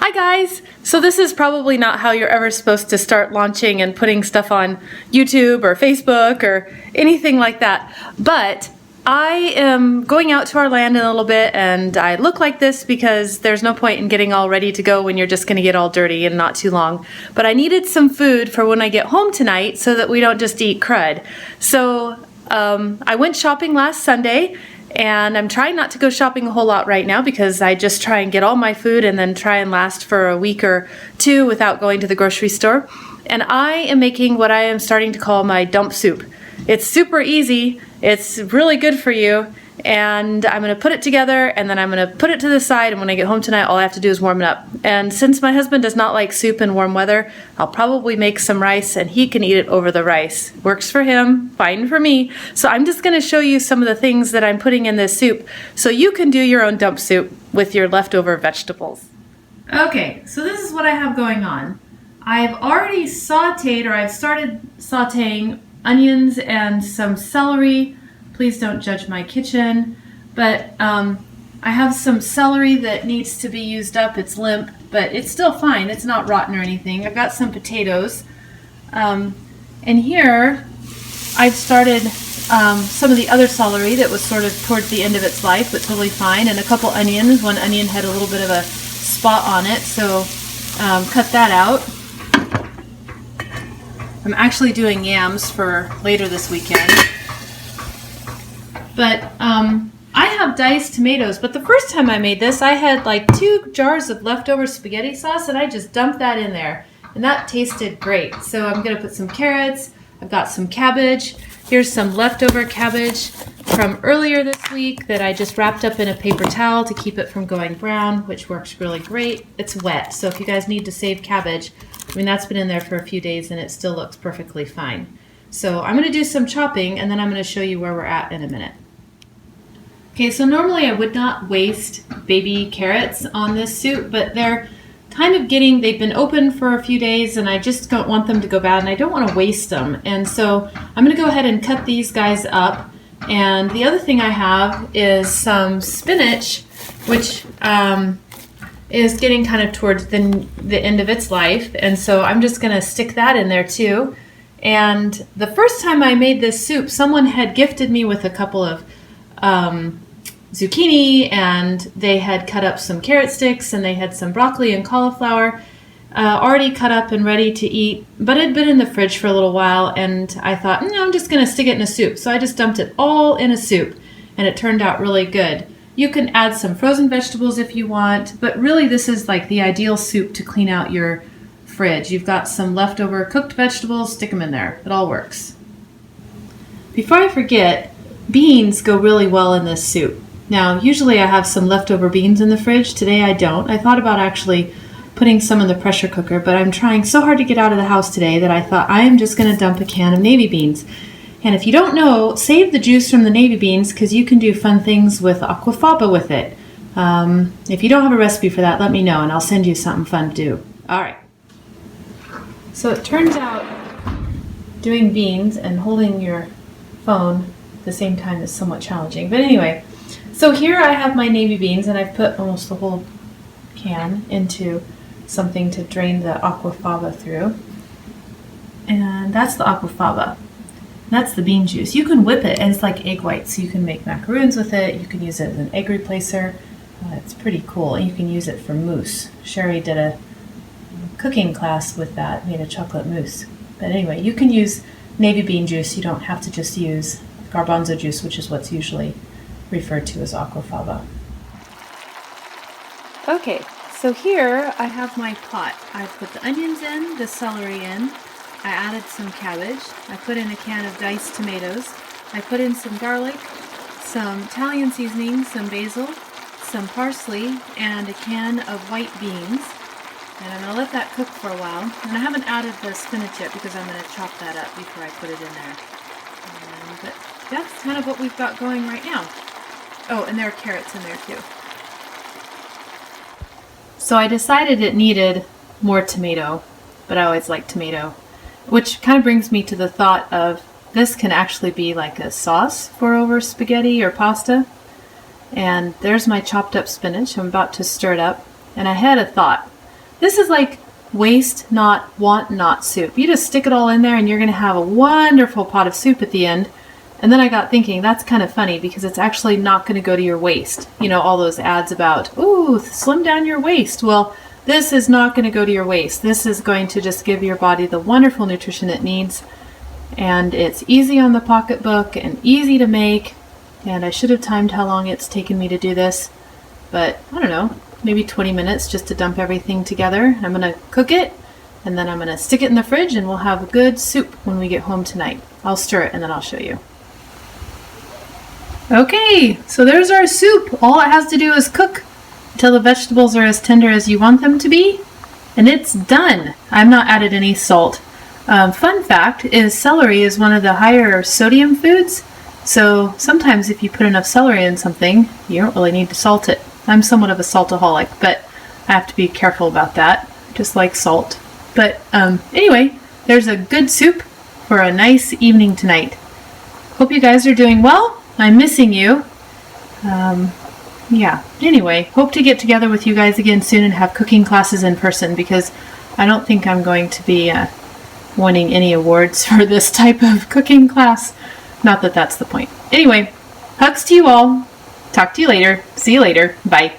Hi guys! So this is probably not how you're ever supposed to start launching and putting stuff on YouTube or Facebook or anything like that. But I am going out to our land in a little bit and I look like this because there's no point in getting all ready to go when you're just going to get all dirty and not too long. But I needed some food for when I get home tonight so that we don't just eat crud. So I went shopping last Sunday. And I'm trying not to go shopping a whole lot right now because I just try and get all my food and then try and last for a week or two without going to the grocery store. And I am making what I am starting to call my dump soup. It's super easy, it's really good for you, and I'm going to put it together and then I'm going to put it to the side, and when I get home tonight all I have to do is warm it up. And since my husband does not like soup in warm weather, I'll probably make some rice and he can eat it over the rice. Works for him, fine for me. So I'm just going to show you some of the things that I'm putting in this soup so you can do your own dump soup with your leftover vegetables. Okay, so this is what I have going on. I've already sauteed, or I've started sauteing onions and some celery. Please don't judge my kitchen, but I have some celery that needs to be used up. It's limp, but it's still fine. It's not rotten or anything. I've got some potatoes. And here I've started some of the other celery that was sort of towards the end of its life, but totally fine, and a couple onions. One onion had a little bit of a spot on it, so cut that out. I'm actually doing yams for later this weekend. But I have diced tomatoes, but the first time I made this, I had like 2 jars of leftover spaghetti sauce, and I just dumped that in there, and that tasted great. So I'm gonna put some carrots, I've got some cabbage. Here's some leftover cabbage from earlier this week that I just wrapped up in a paper towel to keep it from going brown, which works really great. It's wet, so if you guys need to save cabbage, I mean, that's been in there for a few days and it still looks perfectly fine. So I'm gonna do some chopping and then I'm gonna show you where we're at in a minute. Okay, so normally I would not waste baby carrots on this soup, but they're kind of they've been open for a few days and I just don't want them to go bad and I don't want to waste them. And so I'm going to go ahead and cut these guys up. And the other thing I have is some spinach, which is getting kind of towards the end of its life. And so I'm just going to stick that in there too. And the first time I made this soup, someone had gifted me with a couple of zucchini, and they had cut up some carrot sticks, and they had some broccoli and cauliflower already cut up and ready to eat, but it had been in the fridge for a little while, and I thought, no, I'm just going to stick it in a soup. So I just dumped it all in a soup, and it turned out really good. You can add some frozen vegetables if you want, but really this is like the ideal soup to clean out your fridge. You've got some leftover cooked vegetables, stick them in there. It all works. Before I forget, beans go really well in this soup. Now, usually I have some leftover beans in the fridge. Today I don't. I thought about actually putting some in the pressure cooker, but I'm trying so hard to get out of the house today that I thought I am just going to dump a can of navy beans. And if you don't know, save the juice from the navy beans because you can do fun things with aquafaba with it. If you don't have a recipe for that, let me know and I'll send you something fun to do. All right. So it turns out doing beans and holding your phone at the same time is somewhat challenging. But anyway, so here I have my navy beans and I've put almost the whole can into something to drain the aquafaba through. And that's the aquafaba. That's the bean juice. You can whip it and it's like egg whites. So you can make macaroons with it. You can use it as an egg replacer. It's pretty cool. And you can use it for mousse. Sherry did a cooking class with that, made a chocolate mousse. But anyway, you can use navy bean juice. You don't have to just use garbanzo juice, which is what's usually referred to as aquafaba. Okay, so here I have my pot. I've put the onions in, the celery in, I added some cabbage, I put in a can of diced tomatoes, I put in some garlic, some Italian seasoning, some basil, some parsley, and a can of white beans. And I'm going to let that cook for a while. And I haven't added the spinach yet because I'm going to chop that up before I put it in there. But that's kind of what we've got going right now. Oh, and there are carrots in there too. So I decided it needed more tomato, but I always like tomato, which kind of brings me to the thought of this can actually be like a sauce for over spaghetti or pasta. And there's my chopped up spinach. I'm about to stir it up. And I had a thought. This is like waste not, want not soup. You just stick it all in there and you're going to have a wonderful pot of soup at the end. And then I got thinking, that's kind of funny because it's actually not going to go to your waist. You know, all those ads about, ooh, slim down your waist. Well, this is not going to go to your waist. This is going to just give your body the wonderful nutrition it needs. And it's easy on the pocketbook and easy to make. And I should have timed how long it's taken me to do this. But I don't know, maybe 20 minutes just to dump everything together. I'm going to cook it and then I'm going to stick it in the fridge and we'll have a good soup when we get home tonight. I'll stir it and then I'll show you. Okay, so there's our soup. All it has to do is cook until the vegetables are as tender as you want them to be, and it's done. I've not added any salt. Fun fact is celery is one of the higher sodium foods, so sometimes if you put enough celery in something, you don't really need to salt it. I'm somewhat of a saltaholic, but I have to be careful about that. I just like salt. But anyway, there's a good soup for a nice evening tonight. Hope you guys are doing well. I'm missing you. Yeah, anyway, hope to get together with you guys again soon and have cooking classes in person because I don't think I'm going to be winning any awards for this type of cooking class. Not that that's the point. Anyway, hugs to you all. Talk to you later. See you later. Bye.